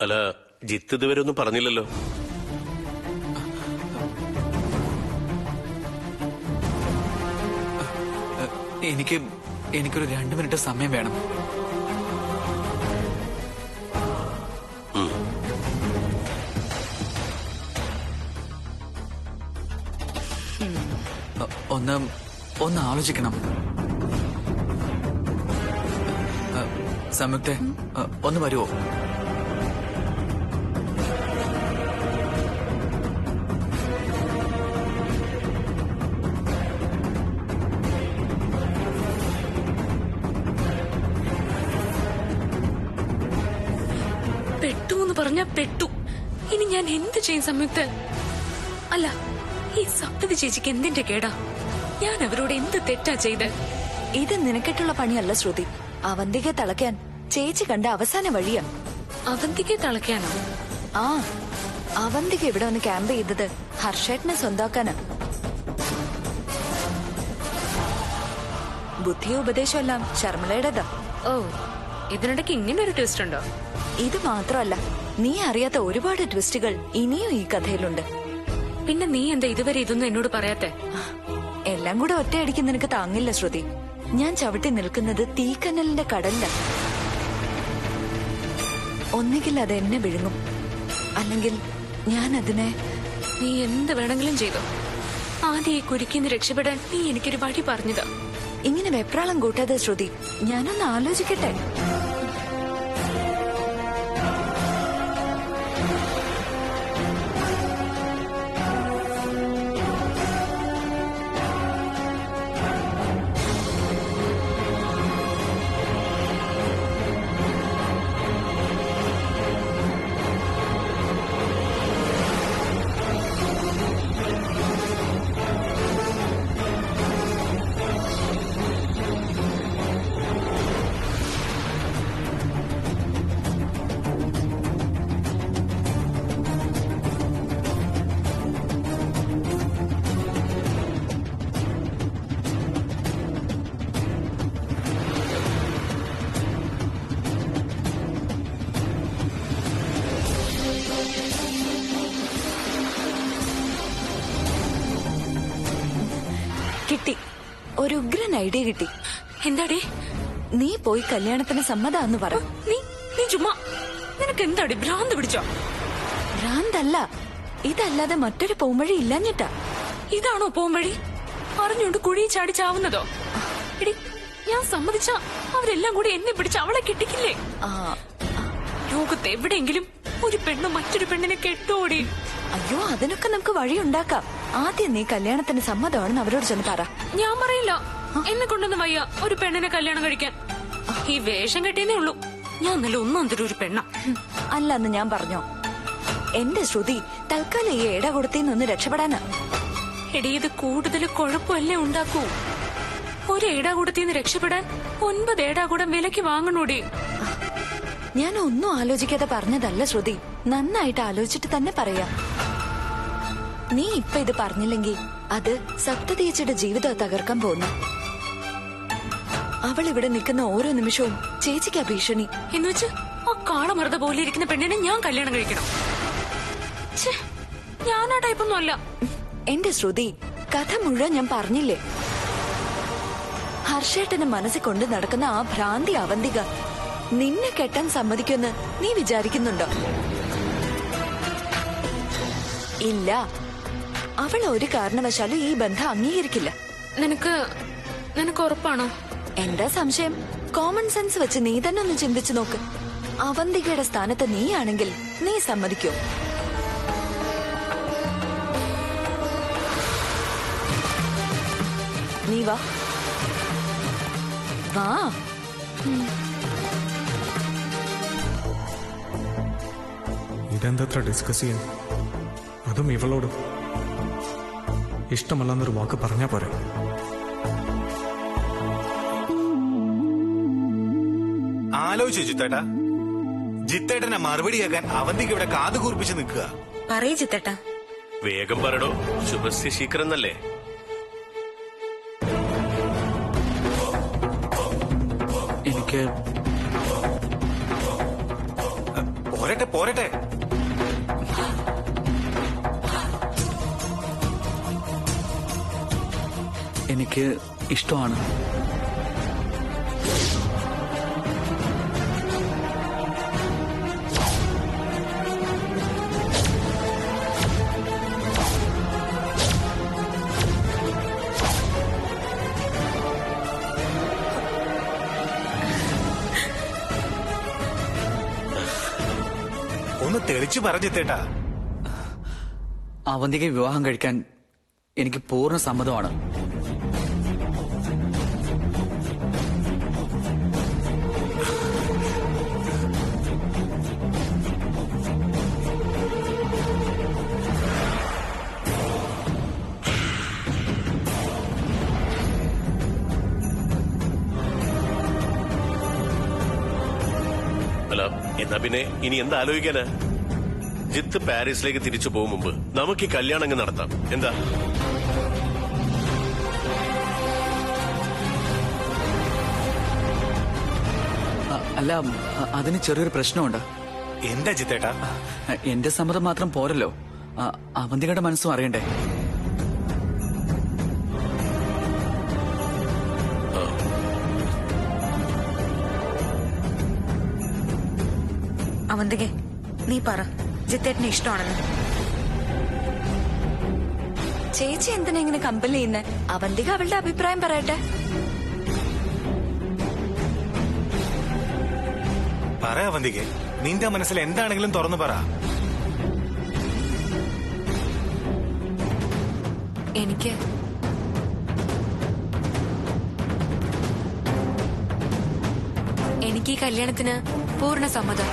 അല്ല, ജിത്ത് ഇതുവരെ ഒന്നും പറഞ്ഞില്ലല്ലോ. എനിക്കൊരു 2 മിനിറ്റ് സമയം വേണം. ഒന്ന് ആലോചിക്കണം. സംയുക്തെ, ഒന്ന് വരുമോ? പെട്ടു എന്ന് പറഞ്ഞാ പെട്ടു. ഇനി ഞാൻ എന്ത് ചെയ്യും സംയുക്ത? അല്ല, ഈ സപ്തതി ചേച്ചിക്ക് എന്തിന്റെ കേടാ? ഞാൻ അവരോട് എന്ത് തെറ്റാ ചെയ്ത്? ഇത് നിനക്കിട്ടുള്ള പണിയല്ല ശ്രുതി. അവന്തികയെ തളയ്ക്കാൻ ചേച്ചി കണ്ട അവസാന വഴിയാ. അവന്തികയെ തളയ്ക്കാനോ? ആ, അവന്തിക ഇവിടെ വന്ന് ക്യാമ്പ് ചെയ്തത് ഹർഷേട്ടനെ സ്വന്താക്കാനാ. ബുദ്ധിയും ഉപദേശവും എല്ലാം ശർമ്മളയുടേതാ. ഓ, ഇതിനിടയ്ക്ക് ഇങ്ങനെ ഒരു ട്വിസ്റ്റ് ഉണ്ടോ? ഇത് മാത്രമല്ല, നീ അറിയാത്ത ഒരുപാട് ട്വിസ്റ്റുകൾ ഇനിയും ഈ കഥയിലുണ്ട്. പിന്നെ നീ എന്താ ഇതുവരെ ഇതൊന്നും എന്നോട് പറയാത്തെ? എല്ലാം കൂടെ ഒറ്റയടിക്ക് നിനക്ക് താങ്ങില്ല ശ്രുതി. ഞാൻ ചവിട്ടി നിൽക്കുന്നത് തീക്കനലിന്റെ കടലില. ഒന്നുകിൽ അത് എന്നെ വിഴുങ്ങും, അല്ലെങ്കിൽ ഞാൻ അതിനെ. നീ എന്ത് വേണമെങ്കിലും ചെയ്തോ. ആദ്യം ഈ കുരുക്കിന്ന് രക്ഷപ്പെടാൻ നീ എനിക്കൊരു വഴി പറഞ്ഞതാ. ഇങ്ങനെ വെപ്രാളം കൂട്ടാതെ ശ്രുതി, ഞാനൊന്ന് ആലോചിക്കട്ടെ. കിട്ടി, ഒരു ഉഗ്രൻ ഐഡിയ കിട്ടി. എന്താടി? നീ പോയി കല്യാണത്തിന് സമ്മതാന്ന് പറ. നീ ചുമ്മാ, നിനക്ക് എന്താടി ഭ്രാന്ത് പിടിച്ചോ? ഭ്രാന്തല്ല, ഇതല്ലാതെ മറ്റൊരു പോംവഴി ഇല്ലാഞ്ഞിട്ടാ. ഇതാണോ പോംവഴി? അറിഞ്ഞുകൊണ്ട് കുഴി ചാടി ചാവുന്നതോ? എടി, ഞാൻ സമ്മതിച്ച അവരെല്ലാം കൂടി എന്നെ പിടിച്ച് അവളെ കെട്ടിക്കില്ലേ? ലോകത്ത് എവിടെയെങ്കിലും ഒരു പെണ്ണ് മറ്റൊരു പെണ്ണിനെ കെട്ടോടി? അയ്യോ, അതിനൊക്കെ നമുക്ക് വഴിയുണ്ടാക്കാം. ആദ്യം നീ കല്യാണത്തിന് സമ്മതമാണെന്ന് അവരോട് ചെന്ന് പറ. ഞാൻ പറയില്ല. എന്നെ കൊണ്ടൊന്നും വയ്യ ഒരു പെണ്ണിനെ കല്യാണം കഴിക്കാൻ. ഈ വേഷം കെട്ടിയേ ഉള്ളൂ. ഞാൻ നല്ല ഒന്നാന്തരം ഒരു പെണ്ണ അല്ലെന്ന് ഞാൻ പറഞ്ഞോ? എന്റെ ശ്രുതി തൽക്കാലം ഈ ഏട കൊടുത്തേന്നൊന്ന് രക്ഷപ്പെടാനാ. എടി, ഇത് കൂടുതൽ കുഴപ്പമല്ലേ ഉണ്ടാക്കൂ. ഒരു ഏടാകൂടത്തിന്ന് രക്ഷപ്പെടാൻ 9 ഏടാകൂടം വിലക്ക് വാങ്ങണോടി. ഞാൻ ഒന്നും ആലോചിക്കാതെ പറഞ്ഞതല്ല ശ്രുതി, നന്നായിട്ട് ആലോചിച്ചിട്ട് തന്നെ പറയാം. നീ ഇപ്പൊ ഇത് പറഞ്ഞില്ലെങ്കിൽ അത് സപ്തതീച്ചയുടെ ജീവിതം തകർക്കാൻ പോകുന്നു. അവൾ ഇവിടെ നിൽക്കുന്ന ഓരോ നിമിഷവും ചേച്ചിക്ക് ഭീഷണി. എന്നുവെച്ച് ആ കാളമറുത പോലെ ഇരിക്കുന്ന പെണ്ണിനെ ഞാൻ കല്യാണം കഴിക്കണം? ഞാനാ ടൈപ്പൊന്നും അല്ല. എന്റെ ശ്രുതി, കഥ മുഴുവൻ ഞാൻ പറഞ്ഞില്ലേ. ഹർഷേട്ടനെ മനസ്സിൽ കൊണ്ട് നടക്കുന്ന ആ ഭ്രാന്തി അവന്തിക നിന്നെ കെട്ടാൻ സമ്മതിക്കുമെന്ന് നീ വിചാരിക്കുന്നുണ്ടോ? ഇല്ല, അവൾ ഒരു കാരണവശാലും ഈ ബന്ധം അംഗീകരിക്കില്ല. നിനക്ക് ഉറപ്പാണോ? എന്താ സംശയം? കോമൺ സെൻസ് വെച്ച് നീ തന്നെ ഒന്ന് ചിന്തിച്ചു നോക്ക്. അവന്തികയുടെ സ്ഥാനത്ത് നീയാണെങ്കിൽ നീ സമ്മതിക്കോ? നീ വാ വാ. ഇതെന്തത്ര ഡിസ്കസ് ചെയ്യാൻ? അതും ഇവളോട്. ഇഷ്ടമല്ലെന്നൊരു വാക്ക് പറഞ്ഞാ പോരെ. ആലോചിച്ചു ജിത്തേട്ടാ. ജിത്തേട്ടനെ മറുപടി കേൾക്കാൻ അവന്തിക്ക് ഇവിടെ കാതു കൂർപ്പിച്ച് നിൽക്കുക. പറയ് ജിത്തേട്ടാ. വേഗം പറടോ, ശുഭസ്യ ശീക്രന്നല്ലേ? എനിക്ക് പോരട്ടെ പോരട്ടെ. എനിക്ക് ഇഷ്ടമാണ്. ഒന്ന് തെളിച്ചു പറ ജിത്തേട്ടാ. അവന്തികയെ വിവാഹം കഴിക്കാൻ എനിക്ക് പൂർണ്ണ സമ്മതമാണ്. അല്ല, എന്നാ പിന്നെ ഇനി എന്താ ആലോചിക്കാനാ? ജിത്ത് പാരീസിലേക്ക് തിരിച്ചു പോകും മുമ്പ് നമുക്ക് ഈ കല്യാണം അങ്ങ് നടത്താം. എന്താ? അല്ല, അതിന് ചെറിയൊരു പ്രശ്നമുണ്ട്. എന്താ ജിത്തേട്ടാ? എന്റെ സമ്മതം മാത്രം പോരല്ലോ, അവന്തികയുടെ മനസ്സും അറിയണ്ടേ? അവന്തികെ, നീ പറ, ജിത്തേട്ടന് ഇഷ്ടമാണെന്ന്. ചേച്ചി എന്തിനാ ഇങ്ങനെ കമ്പൽ ചെയ്യുന്നേ? അവന്തിക അവളുടെ അഭിപ്രായം പറയട്ടെ. പറ അവന്തികെ, നിന്റെ മനസ്സിൽ എന്താണെങ്കിലും തുറന്നു പറ. എനിക്ക് ഈ കല്യാണത്തിന് പൂർണ്ണ സമ്മതം.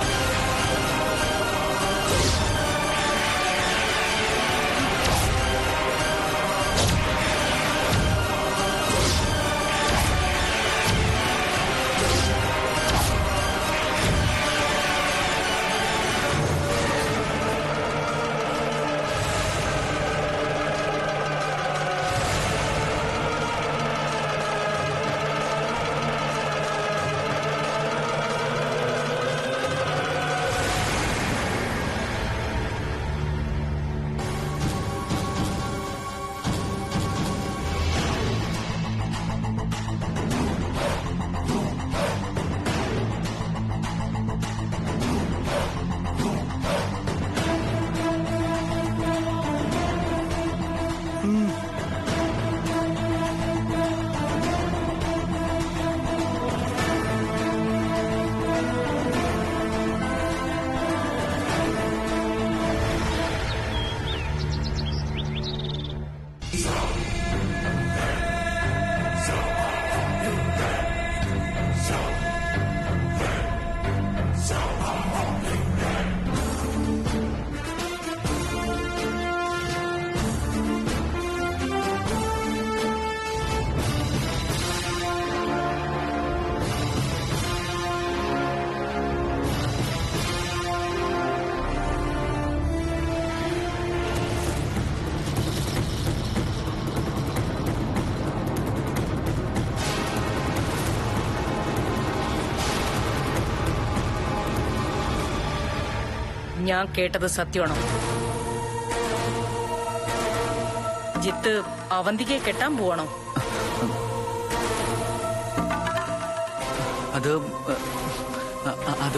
ഞാൻ കേട്ടത് സത്യമാണോ? ജിത്ത് അവന്തികയെ കെട്ടാൻ പോവാണോ? അത്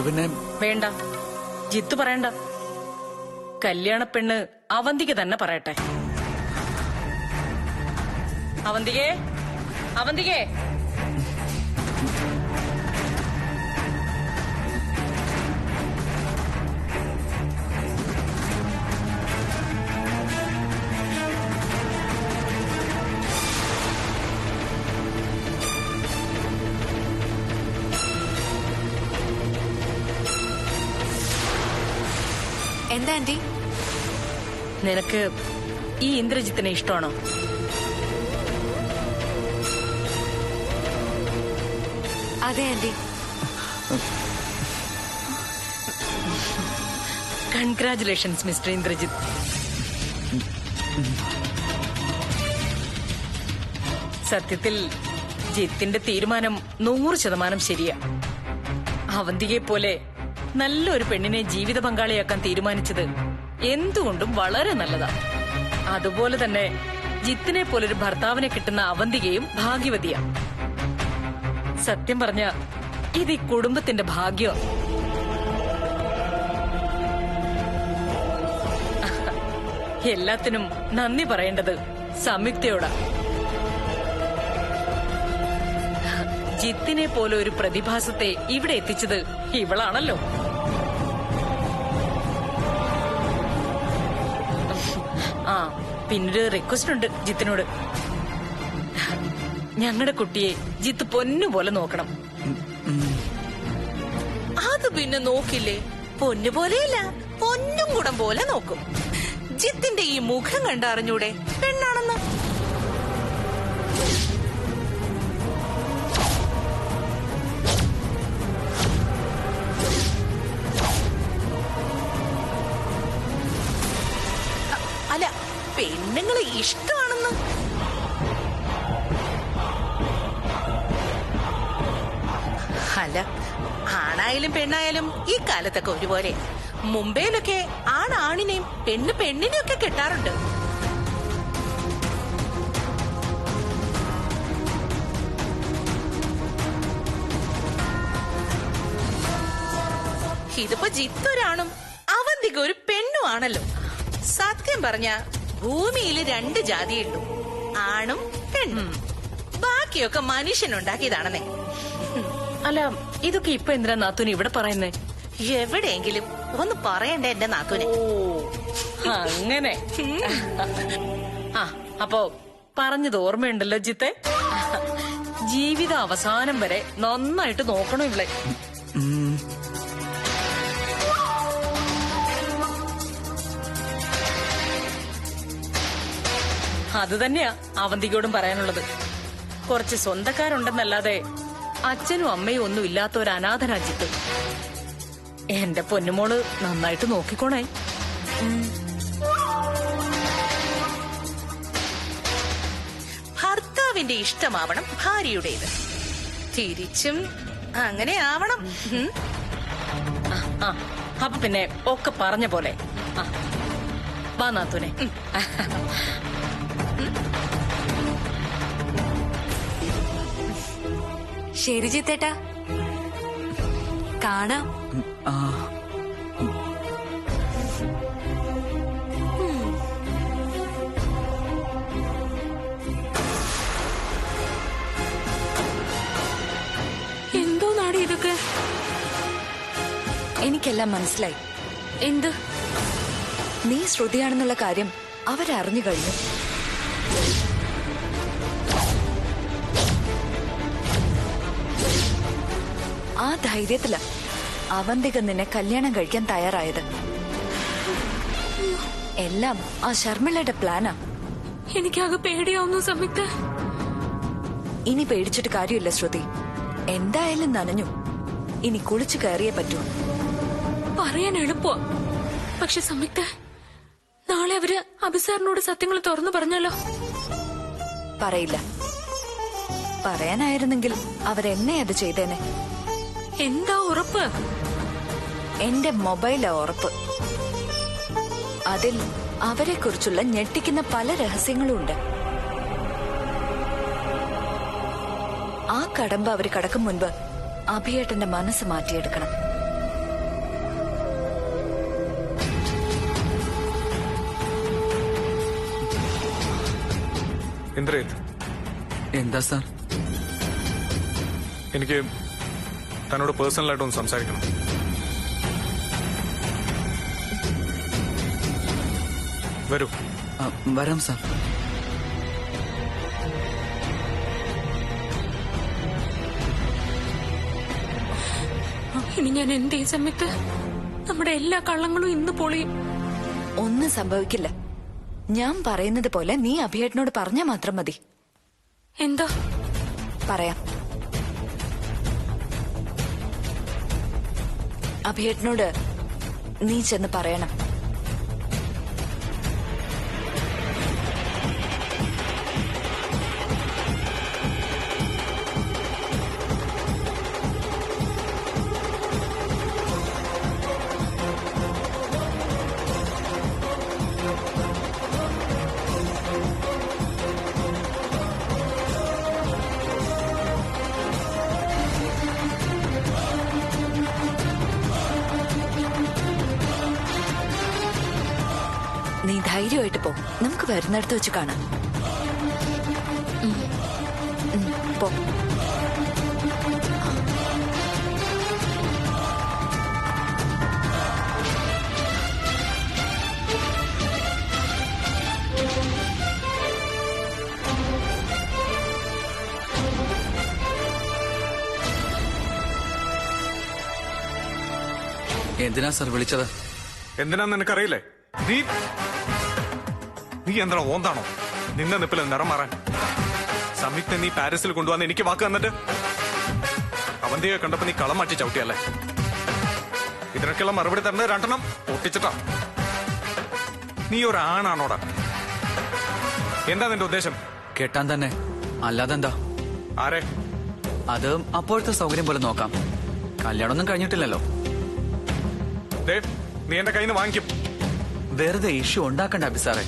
പിന്നെ വേണ്ട, ജിത്ത് പറയണ്ട. കല്യാണ പെണ്ണ് അവന്തിക തന്നെ പറയട്ടെ. അവന്തികേ, അവന്തികേ. എന്താ ആന്റി? നിനക്ക് ഈ ഇന്ദ്രജിത്തിനെ ഇഷ്ടമാണോ? അതെ ആന്റി. Congratulations mister Indrajith. സത്യത്തിൽ ജിത്തിന്റെ തീരുമാനം 100% ശരിയാ. അവന്തികയെ പോലെ നല്ലൊരു പെണ്ണിനെ ജീവിത പങ്കാളിയാക്കാൻ തീരുമാനിച്ചത് എന്തുകൊണ്ടും വളരെ നല്ലതാ. അതുപോലെ തന്നെ ജിത്തിനെ പോലൊരു ഭർത്താവിനെ കിട്ടുന്ന അവന്തികയും ഭാഗ്യവതിയാ. സത്യം പറഞ്ഞ ഇത് ഈ കുടുംബത്തിന്റെ ഭാഗ്യം. എല്ലാത്തിനും നന്ദി പറയേണ്ടത് സംയുക്തയോടാ. ജിത്തിനെ പോലെ ഒരു പ്രതിഭാസത്തെ ഇവിടെ എത്തിച്ചത് ഇവളാണല്ലോ. ആ പിന്നൊരു റിക്വസ്റ്റ് ഉണ്ട് ജിത്തിനോട്. ഞങ്ങളുടെ കുട്ടിയെ ജിത്ത് പൊന്നുപോലെ നോക്കണം. അത് പിന്നെ നോക്കില്ലേ, പൊന്നുപോലെയല്ല പൊന്നും കുടം പോലെ നോക്കും. ജിത്തിന്റെ ഈ മുഖം കണ്ടറിഞ്ഞൂടെ പെണ്ണാണെന്ന്? അല്ല, പെണ്ണുങ്ങളെ ഇഷ്ടമാണെന്ന്. അല്ല, ആണായാലും പെണ്ണായാലും ഈ കാലത്തൊക്കെ ഒരുപോലെ. മുംബൈയിലൊക്കെ ആണിനെയും പെണ്ണിനെയും ഒക്കെ കെട്ടാറുണ്ട്. ഇതിപ്പോ ജിത്തൊരാണും അവന്തിക ഒരു പെണ്ണും ആണല്ലോ. സത്യം പറഞ്ഞ ഭൂമിയിൽ 2 ജാതിയുള്ളൂ, ആണും പെണ്ണും. ബാക്കിയൊക്കെ മനുഷ്യനുണ്ടാക്കിയതാണെന്നേ. അല്ല, ഇതൊക്കെ ഇപ്പൊ എന്തിനാ നാത്തൂന് ഇവിടെ പറയുന്നേ? എവിടെയെങ്കിലും ഒന്ന് പറയണ്ടേ എന്റെ നാത്തൂനെ? അങ്ങനെ. ആ അപ്പോ പറഞ്ഞത് ഓർമ്മയുണ്ടല്ലോ ജിത്തെ. ജീവിത അവസാനം വരെ നന്നായിട്ട് നോക്കണം ഇവളെ. അത് തന്നെയാ അവന്തികയോടും പറയാനുള്ളത്. കുറച്ച് സ്വന്തക്കാരുണ്ടെന്നല്ലാതെ അച്ഛനും അമ്മയും ഒന്നും ഇല്ലാത്ത ഒരു അനാഥരാജ്യത്ത് എന്റെ പൊന്നുമോള് നന്നായിട്ട് നോക്കിക്കോണേ. ഭർത്താവിന്റെ ഇഷ്ടമാവണം ഭാര്യയുടേത്, തിരിച്ചും അങ്ങനെ ആവണം. ആ അപ്പൊ പിന്നെ ഒക്കെ പറഞ്ഞ പോലെ. ആ വാ നാത്തൂനെ. ശരി ജിത്തേട്ടാ, കാണാം. ആ, എന്തോ നാടി ഇതൊക്കെ? എനിക്കെല്ലാം മനസ്സിലായി. എന്ത്? നീ ശ്രുതിയാണെന്നുള്ള കാര്യം അവരറിഞ്ഞു കഴിഞ്ഞു. ആ ധൈര്യത്തില അവന്തിക നിന്നെ കല്യാണം കഴിക്കാൻ തയ്യാറായത്. എല്ലാം ആ ശർമിളയുടെ പ്ലാനാ. എനിക്കാകെ പേടിയാവുന്നു സംയുക്ത. ഇനി പേടിച്ചിട്ട് കാര്യമില്ല ശ്രുതി. എന്തായാലും നനഞ്ഞു, ഇനി കുളിച്ചു കയറിയേ പറ്റൂ. പറയാൻ എളുപ്പമാ, പക്ഷെ സംയുക്ത, നാളെ അവര് അഭിസാറിനോട് സത്യങ്ങൾ തുറന്നു പറഞ്ഞാലോ? പറയില്ല. പറയാനായിരുന്നെങ്കിൽ അവരെന്നെ അത് ചെയ്തേനെ. എന്താ ഉറപ്പ്? എന്റെ മൊബൈലാ ഉറപ്പ്. അതിൽ അവരെ കുറിച്ചുള്ള ഞെട്ടിക്കുന്ന പല രഹസ്യങ്ങളും ഉണ്ട്. ആ കടമ്പ അവര് കടക്കും മുൻപ് അഭിയേട്ടന്റെ മനസ്സ് മാറ്റിയെടുക്കണം. ഇന്ദ്രജിത്ത്, എന്താ സാർ? എനിക്ക് തന്നോട് പേഴ്സണലായിട്ടൊന്ന് സംസാരിക്കണം. വരൂ. ആ, വരാം സാർ. ഇനി ഞാൻ എന്ത് ചെയ്യും സംയുക്ത? നമ്മുടെ എല്ലാ കള്ളങ്ങളും ഇന്ന് പൊളിയും. ഒന്നും സംഭവിക്കില്ല. ഞാൻ പറയുന്നത് പോലെ നീ അഭിയേട്ടനോട് പറഞ്ഞാൽ മാത്രം മതി. എന്താ? പറയാം. അഭിയേട്ടനോട് നീ ചെന്ന് പറയണം. നീ ധൈര്യമായിട്ട് പോ. നമുക്ക് വരുന്നിടത്ത് വെച്ച് കാണാം. പോ. എന്തിനാ സർ വിളിച്ചത്? എന്തിനാന്ന് നിനക്കറിയില്ലേ? നീ എന്താ ഓന്താണോ? നിന്ന നിപ്പില് നിറം മാറാൻ. സംയുക്ത നീ പാരീസിൽ കൊണ്ടുവന്ന് എനിക്ക് വാക്ക് തന്നിട്ട് അവന്തിയെ കണ്ടപ്പോ നീ കളം മാറ്റി ചവിട്ടിയല്ലേ? ഇതിനൊക്കെയുള്ള മറുപടി തരുന്നത് രണ്ടെണ്ണം ഒട്ടിച്ചിട്ടാ. നീ ഒരാണാണോടാ? എന്താ നിന്റെ ഉദ്ദേശം? കെട്ടാൻ തന്നെ, അല്ലാതെന്താ? ആരെ? അത് അപ്പോഴത്തെ സൗകര്യം പോലെ നോക്കാം. കല്യാണമൊന്നും കഴിഞ്ഞിട്ടില്ലല്ലോ. നീ എന്റെ കയ്യിൽ നിന്ന് വാങ്ങിക്കും. വെറുതെ ഇഷ്യൂ ഉണ്ടാക്കണ്ട അഭിസാറെ.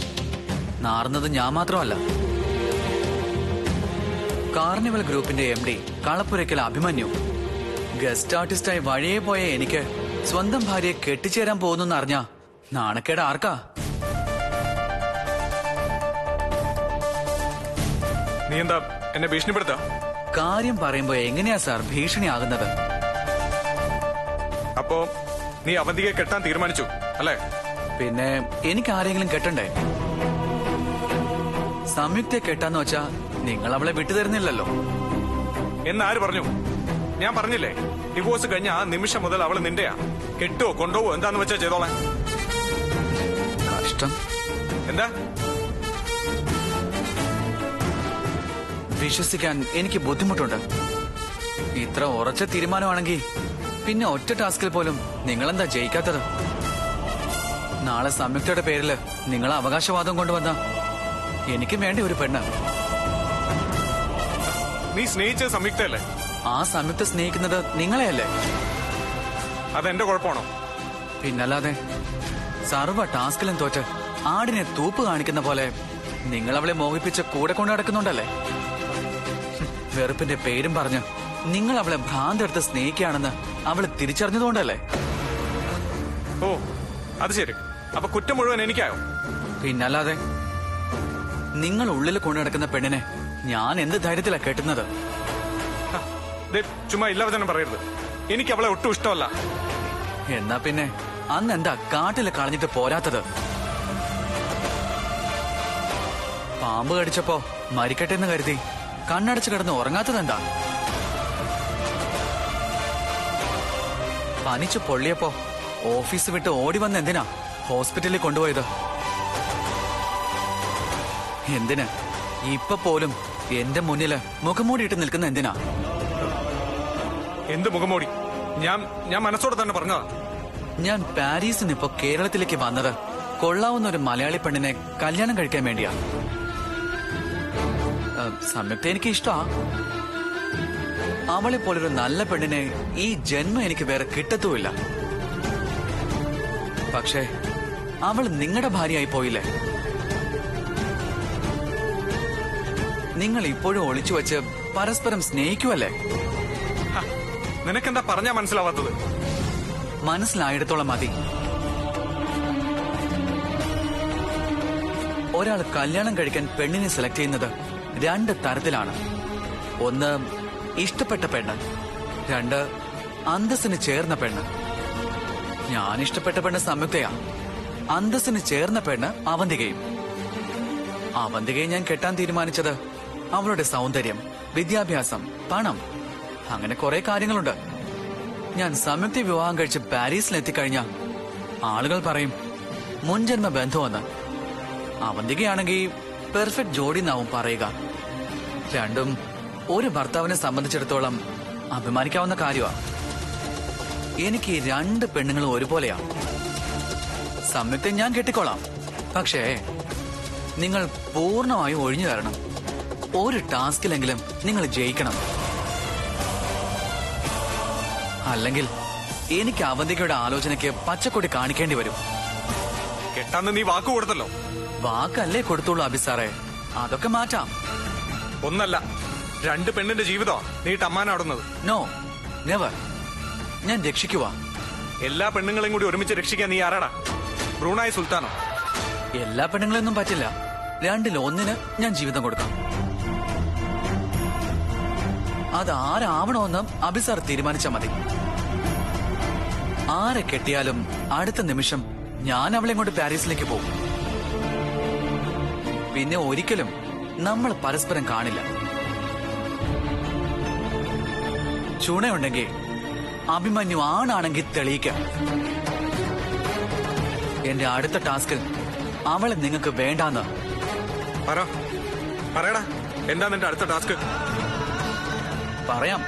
നാറുന്നത് ഞാൻ മാത്രമല്ല. കാർണിവൽ ഗ്രൂപ്പിന്റെ MD കളപ്പുരയ്ക്കൽ അഭിമന്യു ഗസ്റ്റ് ആർട്ടിസ്റ്റായി വഴിയെ പോയ എനിക്ക് സ്വന്തം ഭാര്യയെ കെട്ടിച്ചേരാൻ പോകുന്നു അറിഞ്ഞ നാണക്കേട് ആർക്കാ? നീ എന്താ എന്നെ ഭീഷണിപ്പെടുത്ത? കാര്യം പറയുമ്പോ എങ്ങനെയാ സാർ ഭീഷണിയാകുന്നത്? അപ്പോ നീ അവന്തിയെ കെട്ടാൻ തീരുമാനിച്ചു അല്ലേ? പിന്നെ എനിക്ക് ആരെങ്കിലും കെട്ടണ്ടേ? സംയുക്തയെ കെട്ടാന്ന് വെച്ചാ നിങ്ങൾ അവളെ വിട്ടുതരുന്നില്ലല്ലോ. എന്നാര് പറഞ്ഞു? ഞാൻ പറഞ്ഞില്ലേ, ഡിവോഴ്സ് കഴിഞ്ഞ ആ നിമിഷം മുതൽ അവള് നിന്റെയാ. കെട്ടോ കൊണ്ടുപോവോ എന്താന്ന് വെച്ചാ ചെയ്തോളാം. കഷ്ടം. എന്താ? വിശ്വസിക്കാൻ എനിക്ക് ബുദ്ധിമുട്ടുണ്ട്. ഇത്ര ഉറച്ച തീരുമാനമാണെങ്കിൽ പിന്നെ ഒറ്റ ടാസ്കിൽ പോലും നിങ്ങളെന്താ ജയിക്കാത്തത്? നാളെ സംയുക്തയുടെ പേരില് നിങ്ങൾ അവകാശവാദം കൊണ്ടുവന്ന എനിക്കും വേണ്ട ഒരു പെണ്ണ്. നീ സ്നേഹിച്ച സംയുക്തയല്ലേ? ആ സംയുക്ത സ്നേഹിക്കുന്നത് നിങ്ങളെയല്ലേ? അതെന്റെ കുഴപ്പമാണോ? പിന്നല്ലാതെ സർവ്വ ടാസ്കിലും തോറ്റ് ആടിനെ തൂപ്പ് കാണിക്കുന്ന പോലെ നിങ്ങൾ അവളെ മോഹിപ്പിച്ച് കൂടെ കൊണ്ടു നടക്കുന്നുണ്ടല്ലേ? വെറുപ്പിന്റെ പേരും പറഞ്ഞ് നിങ്ങൾ അവളെ ഭ്രാന്തെടുത്ത് സ്നേഹിക്കുകയാണെന്ന് അവള് തിരിച്ചറിഞ്ഞതുകൊണ്ടല്ലേ? ഓ അത് ശരി. അപ്പൊ കുറ്റം മുഴുവൻ എനിക്കായോ? പിന്നല്ലാതെ നിങ്ങൾ ഉള്ളിൽ കൊണ്ടു നടക്കുന്ന പെണ്ണിനെ ഞാൻ എന്ത് ധൈര്യത്തിലാ കെട്ടുന്നത്? ചുമ്മാ ഇല്ലവചനം പറയരുത്. എനിക്ക് അവളെ ഒട്ടും ഇഷ്ടമല്ല. എന്നാ പിന്നെ അന്ന് എന്താ കാട്ടില് കളഞ്ഞിട്ട് പോരാത്തത്? പാമ്പ് കടിച്ചപ്പോ മരിക്കട്ടെ എന്ന് കരുതി കണ്ണടച്ച് കിടന്ന് ഉറങ്ങാത്തതെന്താ? പനിച്ചു പൊള്ളിയപ്പോ ഓഫീസ് വിട്ട് ഓടി വന്ന് എന്തിനാ ഹോസ്പിറ്റലിൽ കൊണ്ടുപോയത്? എന്തിന് ഇപ്പൊ പോലും എന്റെ മുന്നില് മുഖംമൂടിയിട്ട് നിൽക്കുന്ന എന്തിനാ? എന്ത് മുഖംമൂടി? ഞാൻ മനസ്സോടെ തന്നെ പറഞ്ഞതാ. ഞാൻ പാരീസിൽ നിന്ന് ഇപ്പൊ കേരളത്തിലേക്ക് വന്നത് കൊള്ളാവുന്ന ഒരു മലയാളി പെണ്ണിനെ കല്യാണം കഴിക്കാൻ വേണ്ടിയാ. സംയുക്ത എനിക്ക് ഇഷ്ടാ. അവളെ പോലൊരു നല്ല പെണ്ണിനെ ഈ ജന്മം എനിക്ക് വേറെ കിട്ടത്തുമില്ല. പക്ഷേ അവൾ നിങ്ങളുടെ ഭാര്യയായി പോയില്ലേ? നിങ്ങൾ ഇപ്പോഴും ഒളിച്ചു വെച്ച് പരസ്പരം സ്നേഹിക്കുവല്ലേ? നിനക്കെന്താ പറഞ്ഞാ മനസ്സിലാവാത്തത്? മനസ്സിലായിടത്തോളം മതി. ഒരാൾ കല്യാണം കഴിക്കാൻ പെണ്ണിനെ സെലക്ട് ചെയ്യുന്നത് രണ്ട് തരത്തിലാണ്. ഒന്ന് ഇഷ്ടപ്പെട്ട പെണ്ണ്, രണ്ട് അന്തസ്സിന് ചേർന്ന പെണ്ണ്. ഞാൻ ഇഷ്ടപ്പെട്ട പെണ്ണ് സംയുക്തയാ. അന്തസ്സിന് ചേർന്ന പെണ്ണ് അവന്തികയും. അവന്തികയെ ഞാൻ കെട്ടാൻ തീരുമാനിച്ചത് അവളുടെ സൗന്ദര്യം, വിദ്യാഭ്യാസം, പണം, അങ്ങനെ കുറെ കാര്യങ്ങളുണ്ട്. ഞാൻ സംയുക്ത വിവാഹം കഴിച്ച് പാരീസിലെത്തിക്കഴിഞ്ഞ ആളുകൾ പറയും മുൻജന്മ ബന്ധമെന്ന്. അവന്തികയാണെങ്കിൽ പെർഫെക്റ്റ് ജോഡി എന്നാവും പറയുക. രണ്ടും ഒരു ഭർത്താവിനെ സംബന്ധിച്ചിടത്തോളം അഭിമാനിക്കാവുന്ന കാര്യമാണ്. എനിക്ക് ഈ രണ്ട് പെണ്ണുങ്ങളും ഒരുപോലെയാ. സംയുക്ത ഞാൻ കെട്ടിക്കോളാം, പക്ഷേ നിങ്ങൾ പൂർണ്ണമായും ഒഴിഞ്ഞു തരണം. ഒരു ടാസ്കിലെങ്കിലും നിങ്ങൾ ജയിക്കണം. അല്ലെങ്കിൽ എനിക്ക് അവന്തികയുടെ ആലോചനയ്ക്ക് പച്ചക്കൊടി കാണിക്കേണ്ടി വരും. കെട്ടാന്ന് നീ വാക്ക് കൊടുത്തല്ലോ. വാക്കല്ലേ കൊടുത്തുള്ളൂ അഭിസാറേ, അതൊക്കെ മാറ്റാം. ഒന്നല്ല, രണ്ട് പെണ്ണിന്റെ ജീവിതമാ നീ ടമ്മാനാടുന്നത്. No, never. ഞാൻ രക്ഷിക്കുവാ. എല്ലാ പെണ്ണുങ്ങളെയും കൂടി ഒരുമിച്ച് രക്ഷിക്കാൻ നീ ആരാടാ? ബ്രൂണായി സുൽത്താനോ? എല്ലാ പെണ്ണുങ്ങളൊന്നും പറ്റില്ല. 2-1 ഞാൻ ജീവിതം കൊടുക്കാം. അതാരാവണമെന്ന് അഭിസാർ തീരുമാനിച്ചാ മതി. ആരെ കെട്ടിയാലും അടുത്ത നിമിഷം ഞാൻ അവളെ കൊണ്ട് പാരീസിലേക്ക് പോകും. പിന്നെ ഒരിക്കലും നമ്മൾ പരസ്പരം കാണില്ല. ചുണയുണ്ടെങ്കിൽ അഭിമന്യു ആണാണെങ്കിൽ തെളിയിക്കാം. എന്റെ അടുത്ത ടാസ്കിൽ അവളെ നിങ്ങൾക്ക് വേണ്ടാന്ന്. പറയടാ, എന്താ നിന്റെ അടുത്ത ടാസ്ക്? പറയാം.